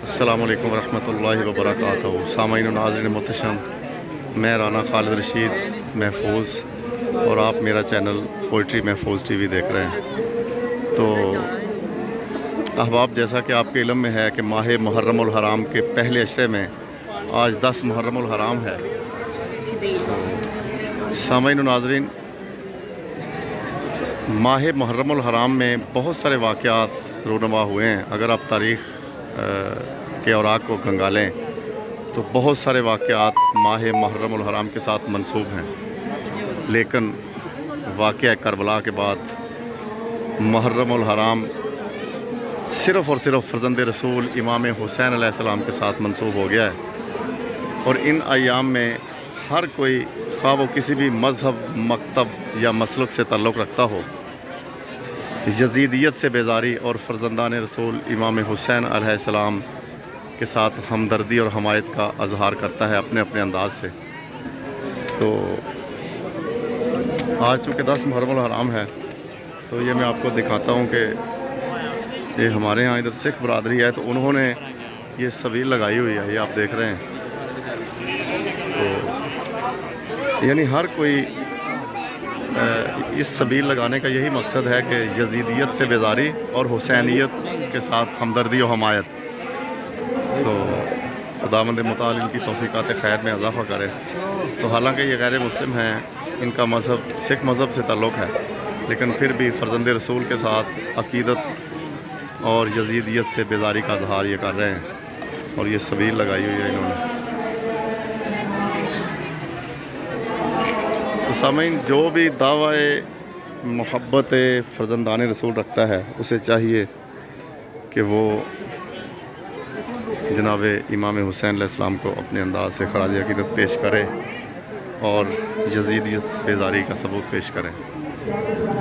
السلام علیکم ورحمۃ اللہ وبرکاتہ۔ سامعین و ناظرین محتشم، میں رانا خالد رشید محفوظ اور آپ میرا چینل پوئٹری محفوظ ٹی وی دیکھ رہے ہیں۔ تو احباب، جیسا کہ آپ کے علم میں ہے کہ ماہ محرم الحرام کے پہلے عشرے میں آج 10 محرم الحرام ہے۔ سامعین و ناظرین، ماہ محرم الحرام میں بہت سارے واقعات رونما ہوئے ہیں۔ اگر آپ تاریخ کے اوراق کو گنگالیں تو بہت سارے واقعات ماہ محرم الحرام کے ساتھ منسوب ہیں، لیکن واقعہ کربلا کے بعد محرم الحرام صرف اور صرف فرزند رسول امام حسین علیہ السلام کے ساتھ منسوب ہو گیا ہے۔ اور ان ایام میں ہر کوئی، خواہ وہ کسی بھی مذہب، مکتب یا مسلک سے تعلق رکھتا ہو، یزیدیت سے بیزاری اور فرزندان رسول امام حسین علیہ السلام کے ساتھ ہمدردی اور حمایت کا اظہار کرتا ہے اپنے اپنے انداز سے۔ تو آج چونکہ 10 محرم الحرام ہے تو یہ میں آپ کو دکھاتا ہوں کہ یہ ہمارے ہاں ادھر سکھ برادری ہے، تو انہوں نے یہ سبیل لگائی ہوئی ہے، یہ آپ دیکھ رہے ہیں۔ تو یعنی ہر کوئی اس سبیل لگانے کا یہی مقصد ہے کہ یزیدیت سے بیزاری اور حسینیت کے ساتھ ہمدردی و حمایت۔ تو خداوند متعال ان کی توفیقات خیر میں اضافہ کرے۔ تو حالانکہ یہ غیر مسلم ہیں، ان کا مذہب سکھ مذہب سے تعلق ہے، لیکن پھر بھی فرزند رسول کے ساتھ عقیدت اور یزیدیت سے بیزاری کا اظہار یہ کر رہے ہیں، اور یہ سبیل لگائی ہوئی ہے انہوں نے۔ تو سامعین، جو بھی دعوی محبت فرزندان رسول رکھتا ہے، اسے چاہیے کہ وہ جناب امام حسین علیہ السلام کو اپنے انداز سے خراج عقیدت پیش کرے اور یزیدیت بیزاری کا ثبوت پیش کرے۔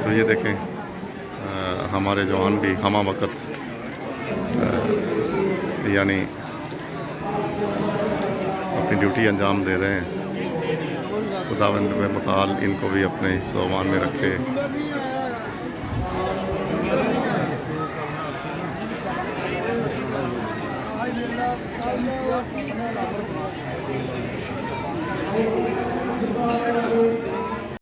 تو یہ دیکھیں، ہمارے جوان بھی ہمہ وقت یعنی اپنی ڈیوٹی انجام دے رہے ہیں۔ خداوند متعال ان کو بھی اپنے حفظ و امان میں رکھے۔